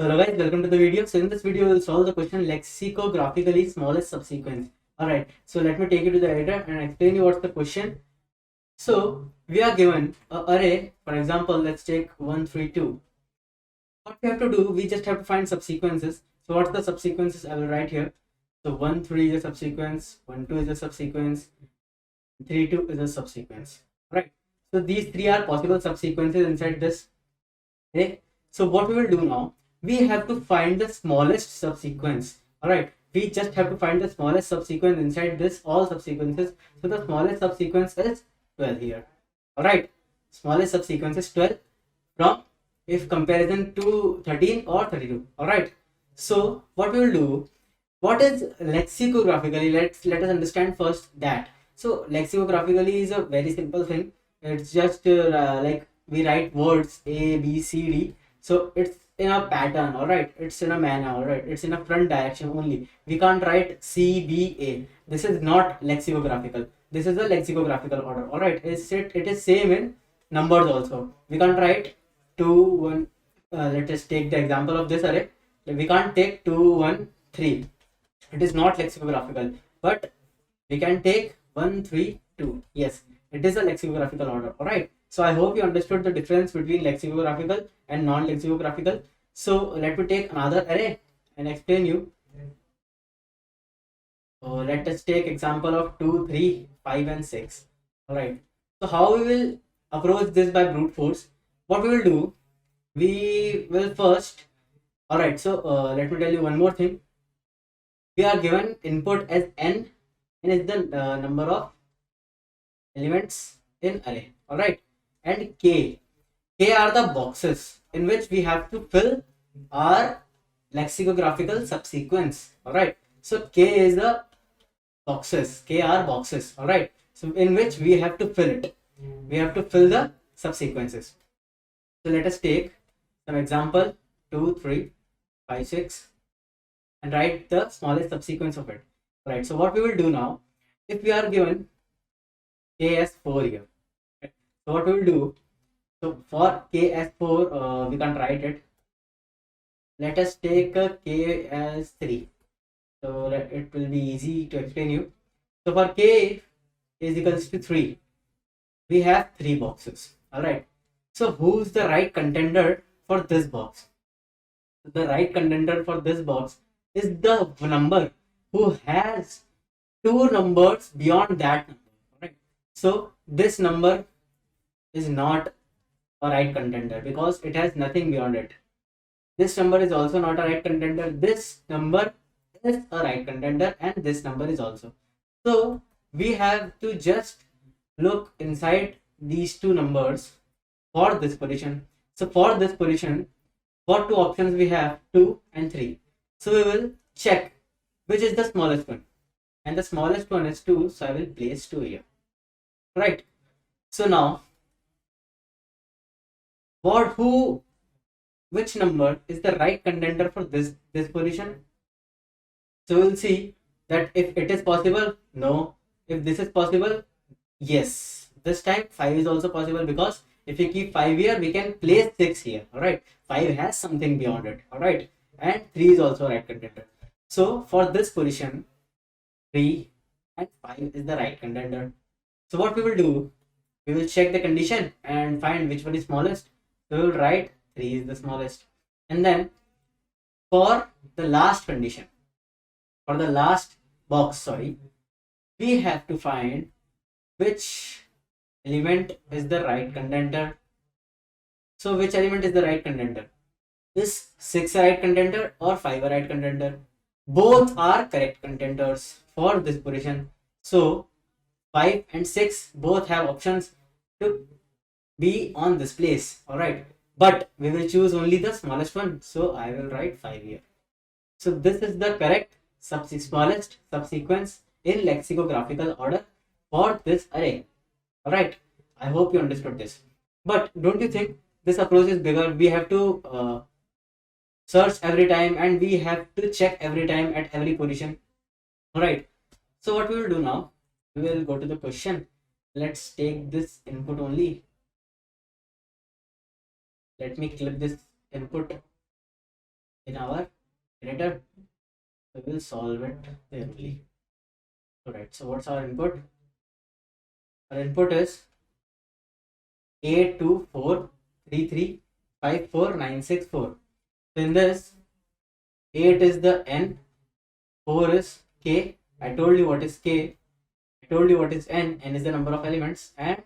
So hello guys, welcome to the video. So in this video, we'll solve the question lexicographically smallest subsequence. Alright, so let me take you to the editor and explain you what's the question. So we are given an array, for example, let's take 1, 3, 2. What we have to do, we just have to find subsequences. So what's the subsequences? I will write here. So 1, 3 is a subsequence, 1, 2 is a subsequence, 3, 2 is a subsequence. Right. So these three are possible subsequences inside this. Okay. So what we will do now, we have to find the smallest subsequence. All right, we just have to find the smallest subsequence inside this all subsequences. So the smallest subsequence is 12 here. All right, smallest subsequence is 12 from if comparison to 13 or 32. All right, so what we will do, what is lexicographically, let us understand first that. So lexicographically is a very simple thing. It's just like we write words A, B, C, D. So it's in a pattern, all right, it's in a manner, all right, it's in a front direction only. We can't write C, B, A. This is not lexicographical. This is a lexicographical order, all right. It is same in numbers also. We can't write 2, 1. Let us take the example of this array. We can't take 2, 1, 3. It is not lexicographical, but we can take 1, 3, 2. Yes, it is a lexicographical order. All right. So I hope you understood the difference between lexicographical and non-lexicographical. So let me take another array and explain you. So let us take example of 2, 3, 5 and 6. All right. So how we will approach this by brute force? What we will do, we will first. All right. So let me tell you one more thing. We are given input as n. N is the number of elements in array. All right. And k are the boxes in which we have to fill our lexicographical subsequence. All right, so k is the boxes, k are boxes. All right, so in which we have to fill it, we have to fill the subsequences. So let us take some example 2, 3, 5, 6 and write the smallest subsequence of it. All right, so what we will do now, if we are given k as 4 here, so what we will do, so for k as 4, we can write it. Let us take k as 3. So that it will be easy to explain you. So for k is equals to 3, we have 3 boxes. Alright. So who's the right contender for this box? The right contender for this box is the number who has 2 numbers beyond that number. Right. So this number is not a right contender because it has nothing beyond it. This number is also not a right contender. This number is a right contender and this number is also. So we have to just look inside these two numbers for this position. So for this position, for two options we have 2 and 3. So we will check which is the smallest one. And the smallest one is 2. So I will place 2 here. Right. So now, which number is the right contender for this position? So we'll see that if it is possible, no. If this is possible, yes. This time 5 is also possible because if we keep 5 here, we can place 6 here. Alright. 5 has something beyond it. Alright. And 3 is also right contender. So for this position, 3 and 5 is the right contender. So what we will do, we will check the condition and find which one is smallest. So we will write 3 is the smallest. And then for the last condition, for the last box, sorry, we have to find which element is the right contender. So which element is the right contender? Is 6 a right contender or 5 a right contender? Both are correct contenders for this position. So 5 and 6 both have options to be on this place. All right, but we will choose only the smallest one. So I will write 5 here. So this is the correct smallest subsequence in lexicographical order for this array. All right, I hope you understood this. But don't you think this approach is bigger? We have to search every time and we have to check every time at every position. All right, so what we will do now, we will go to the question. Let's take this input only. Let me clip this input in our editor. We will solve it there only. Alright, so what's our input? Our input is 824335496 So in this, 8 is the n, 4 is k. I told you what is k. I told you what is n. N is the number of elements, and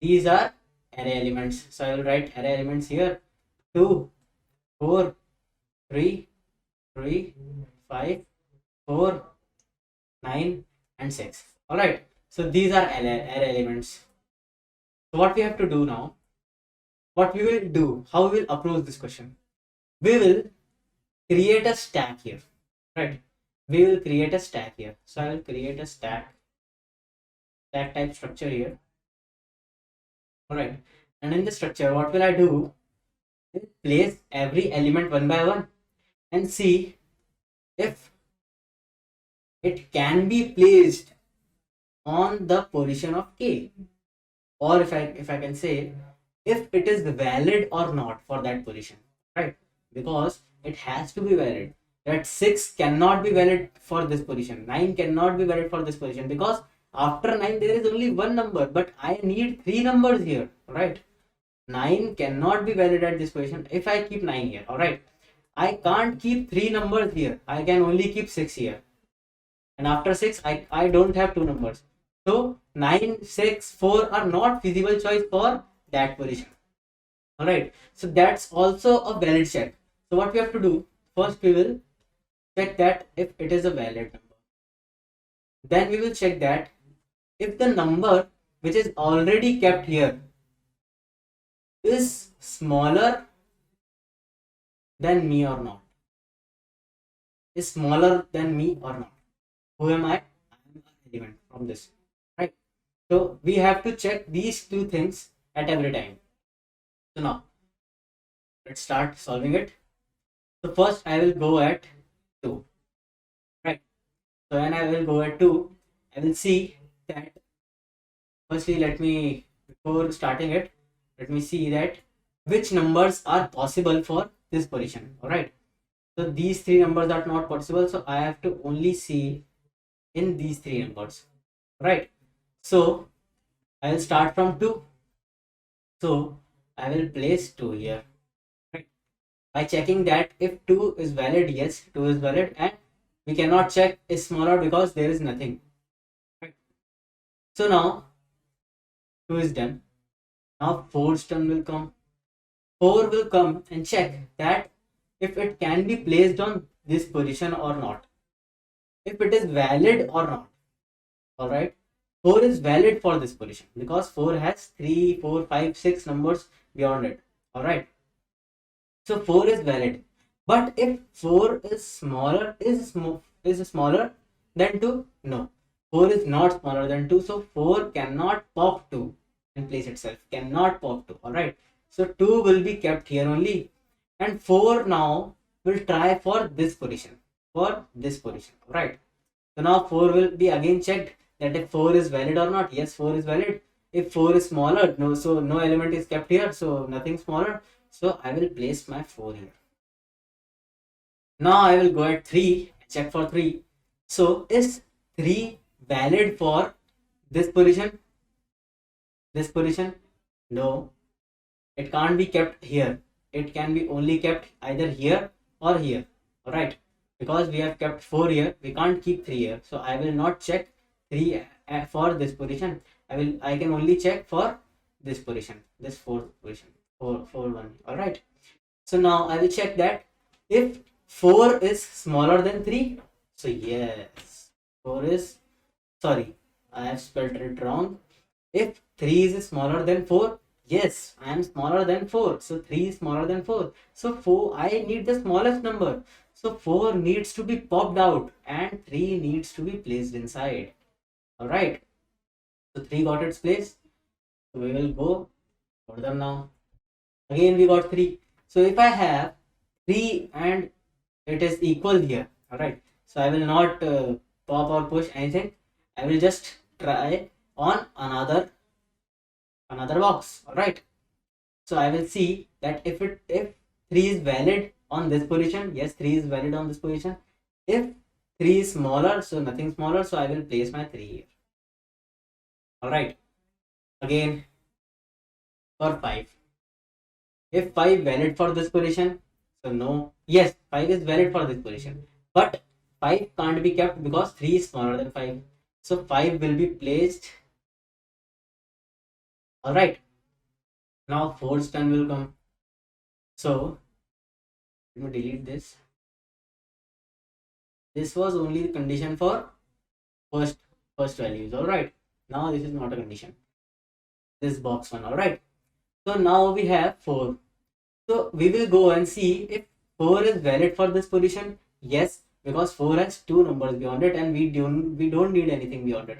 these are array elements. So I will write array elements here: 2, 4, 3, 3, 5, 4, 9, and 6. Alright. So these are array elements. So what we have to do now, what we will do, how we will approach this question? We will create a stack here, right? We will create a stack here. So I will create a stack type structure here. Alright. And in the structure, what will I do? Place every element one by one and see if it can be placed on the position of k, or if I can say if it is valid or not for that position, right? Because it has to be valid. That 6 cannot be valid for this position, 9 cannot be valid for this position, because after 9 there is only one number, but I need 3 numbers here, right? 9 cannot be valid at this position if I keep 9 here. Alright, I can't keep 3 numbers here, I can only keep 6 here, and after 6 I don't have 2 numbers. So 9, 6, 4 are not feasible choice for that position. Alright, so that's also a valid check. So what we have to do, first we will check that if it is a valid number. Then we will check that if the number which is already kept here is smaller than me or not. Is smaller than me or not. Who am I? I am an element from this, right? So we have to check these two things at every time. So now let's start solving it. So first I will go at 2, right? So when I will go at 2, I will see that firstly, before starting it, let me see that which numbers are possible for this position. Alright, so these 3 numbers are not possible, so I have to only see in these 3 numbers, right? So I will start from 2, so I will place 2 here, right? By checking that if 2 is valid, yes, 2 is valid, and we cannot check is smaller because there is nothing, right? So now 2 is done. Now 4's turn will come. 4 will come and check that if it can be placed on this position or not, if it is valid or not. Alright, 4 is valid for this position because 4 has 3, 4, 5, 6 numbers beyond it. Alright, so 4 is valid, but if 4 is smaller than 2, no, 4 is not smaller than 2, so 4 cannot pop 2 and place itself, cannot pop 2. Alright, so 2 will be kept here only, and 4 now will try for this position, right? So now 4 will be again checked that if 4 is valid or not. Yes, 4 is valid. If 4 is smaller, no, so no element is kept here, so nothing smaller, so I will place my 4 here. Now I will go at 3, check for 3. So is 3 valid for this position? No, it can't be kept here, it can be only kept either here or here. Alright, because we have kept 4 here, we can't keep 3 here, so I will not check 3 for this position. I can only check for this position, this 4th position, 4 1. Alright, so now I will check that if 4 is smaller than 3. So yes, 4 is, sorry, I have spelled it wrong. If 3 is smaller than 4, yes, I am smaller than 4, so 3 is smaller than 4, so 4, I need the smallest number, so 4 needs to be popped out and 3 needs to be placed inside. Alright, so 3 got its place, so we will go further now. Again we got 3, so if I have 3 and it is equal here, alright, so I will not pop or push anything, I will just try on another box. Alright, so I will see that if 3 is valid, on this position, yes, 3 is valid on this position. If 3 is smaller, so nothing smaller, so I will place my 3 here. All right. Again, for 5. If 5 valid for this position, so no. Yes, 5 is valid for this position. But 5 can't be kept because 3 is smaller than 5. So 5 will be placed. All right. Now 4's turn will come. So let me delete this. This was only the condition for first values. All right. Now this is not a condition. This box one. All right. So now we have 4. So we will go and see if 4 is valid for this position. Yes, because 4 has 2 numbers beyond it, and we don't need anything beyond it.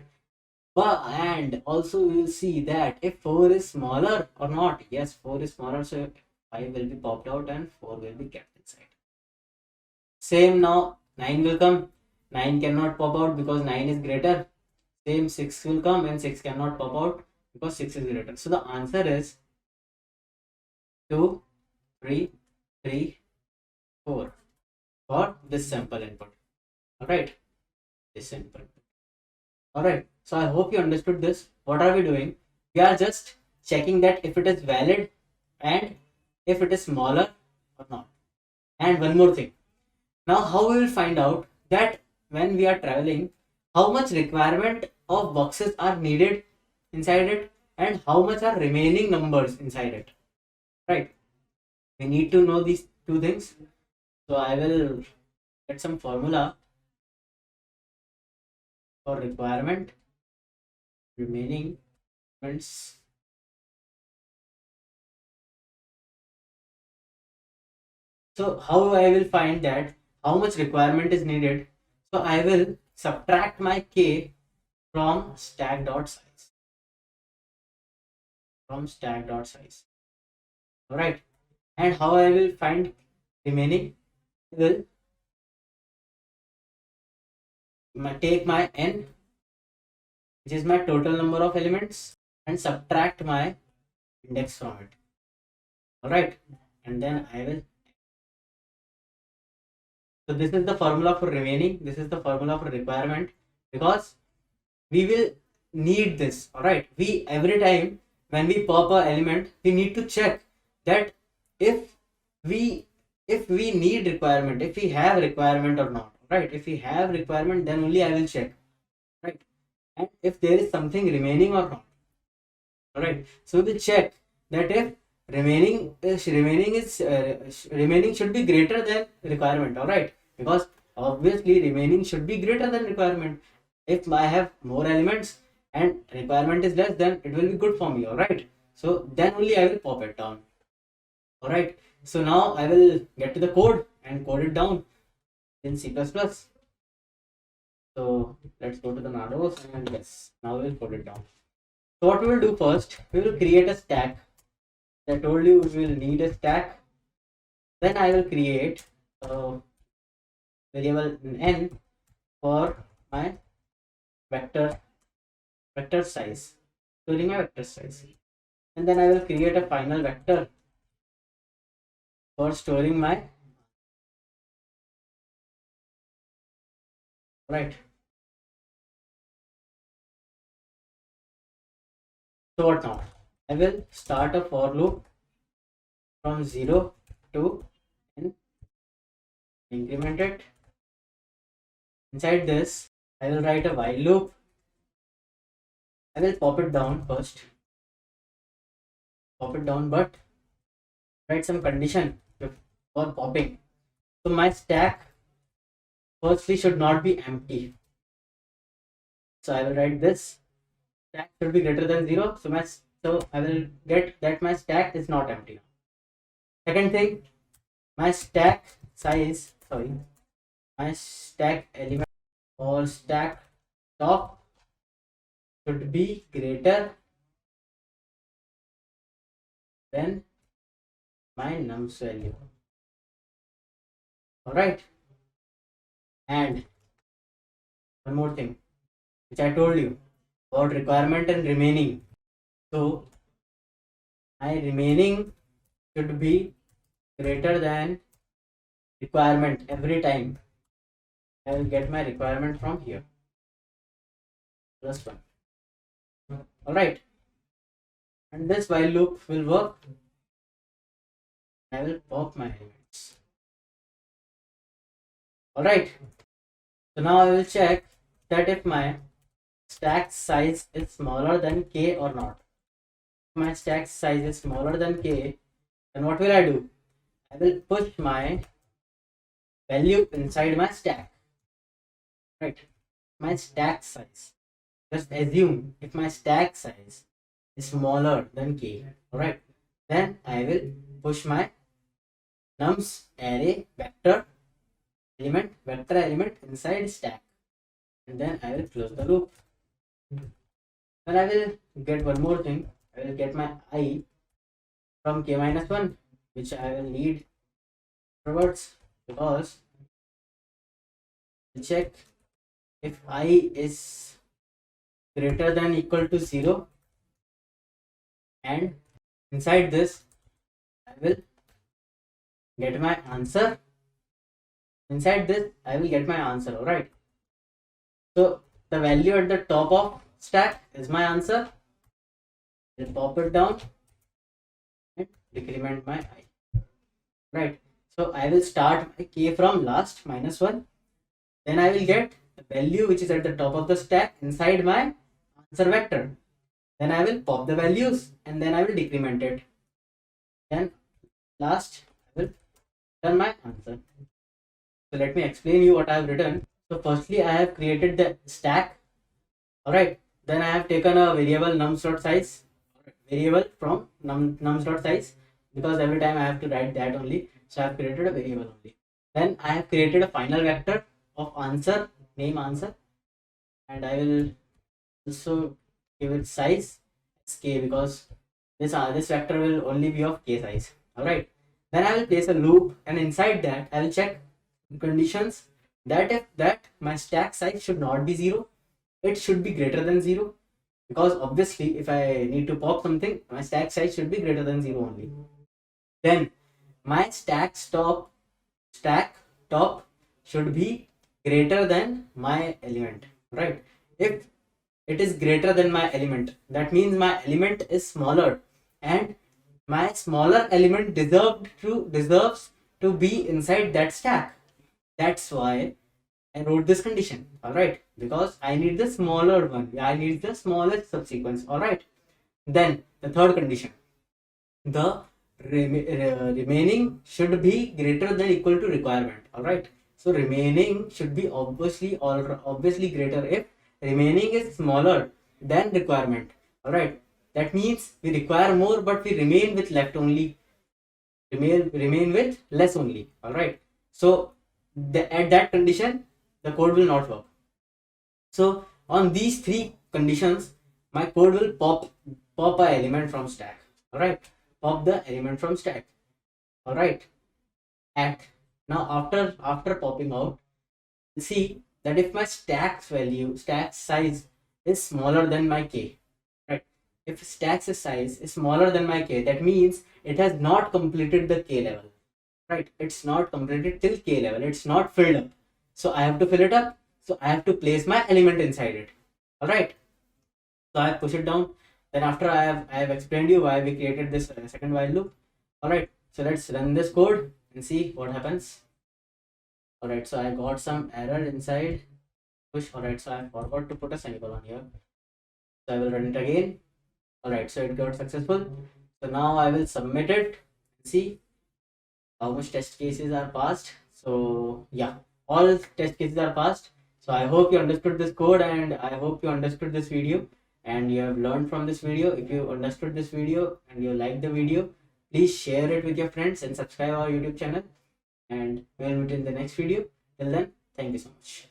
But and also we will see that if 4 is smaller or not. Yes, 4 is smaller, so 5 will be popped out and 4 will be kept inside. Same now 9 will come. 9 cannot pop out because 9 is greater. Same 6 will come and 6 cannot pop out because 6 is greater. So the answer is 2, 3, 3, 4 for this sample input. All right, this sample input. All right, so I hope you understood this. What are we doing? We are just checking that if it is valid and if it is smaller or not. And one more thing. Now, how we will find out that when we are traveling, how much requirement of boxes are needed inside it and how much are remaining numbers inside it. Right? We need to know these two things. So I will get some formula for requirement, remaining elements. So how I will find that how much requirement is needed? So I will subtract my k from stack dot size. From stack dot size. All right. And how I will find remaining? I will take my n, which is my total number of elements, and subtract my index from it. All right. And then I will. So this is the formula for remaining. This is the formula for requirement, because we will need this. All right. We every time when we pop a element, we need to check that if we need requirement, if we have requirement or not. Right. If we have requirement, then only I will check. Right. And if there is something remaining or not. All right. So we will check that if remaining should be greater than requirement. All right, because obviously remaining should be greater than requirement. If I have more elements and requirement is less, then it will be good for me. All right, so then only I will pop it down. All right, so now I will get to the code and code it down in C++. So let's go to the Nados, and yes, now we will code it down. So what we will do first, we will create a stack. I told you we will need a stack. Then I will create a variable n for my vector size, storing my vector size. And then I will create a final vector for storing my. Right. So what now? I will start a for loop from 0 to n, increment it. Inside this, I will write a while loop. I will pop it down first. Pop it down, but write some condition for popping. So my stack firstly should not be empty. So I will write this. Stack should be greater than 0. So I will get that my stack is not empty. Second thing, my stack size, my stack element or stack top should be greater than my nums value. All right. And one more thing, which I told you about requirement and remaining. So my remaining should be greater than requirement every time. I will get my requirement from here. Plus 1. Alright. And this while loop will work. I will pop my elements. Alright. So now I will check that if my stack size is smaller than k or not. If my stack size is smaller than k, then what will I do? I will push my value inside my stack. Right. My stack size. Just assume if my stack size is smaller than k, alright, then I will push my nums array vector element inside stack, and then I will close the loop. Then I will get one more thing. I will get my I from k minus 1, which I will need afterwards, because to check if I is greater than equal to 0, and inside this I will get my answer. Inside this I will get my answer. Alright, so the value at the top of stack is my answer. I'll pop it down and decrement my I. Right, so I will start my k from last minus 1, then I will get the value which is at the top of the stack inside my answer vector. Then I will pop the values and then I will decrement it. Then last I will return my answer. So let me explain you what I have written. So firstly I have created the stack. Alright, then I have taken a variable nums.size, variable from nums.size, because every time I have to write that only. So I have created a variable only. Then I have created a final vector of answer, name answer, and I will also give it size as k, because this vector will only be of k size. Alright, then I will place a loop, and inside that I will check conditions that if that my stack size should not be 0, it should be greater than 0, because obviously if I need to pop something, my stack size should be greater than 0 only. Then my stack top should be greater than my element. Right, if it is greater than my element, that means my element is smaller, and my smaller element deserves to be inside that stack. That's why I wrote this condition. Alright, because I need the smaller one. I need the smallest subsequence. Alright, then the third condition, the remaining should be greater than equal to requirement. Alright, so remaining should be obviously greater if remaining is smaller than requirement. Alright, that means we require more but we remain with left only, remain with less only. Alright, so at that condition the code will not work. So on these three conditions my code will pop a element from stack. Alright, pop the element from stack. Alright, and now after popping out, see that if my stack size is smaller than my k, right, if stack size is smaller than my k, that means it has not completed the k level. Right, it's not completed till k level, it's not filled up, so I have to fill it up. So I have to place my element inside it. Alright, so I push it down. Then after I have explained you why we created this second while loop. Alright, so let's run this code and see what happens. Alright, so I got some error inside push. Alright, so I forgot to put a semicolon here, so I will run it again. Alright, so it got successful. So now I will submit it and see how much test cases are passed. So yeah, all test cases are passed. So I hope you understood this code, and I hope you understood this video and you have learned from this video. If you understood this video and you like the video, please share it with your friends and subscribe our YouTube channel, and we'll meet in the next video. Till then, thank you so much.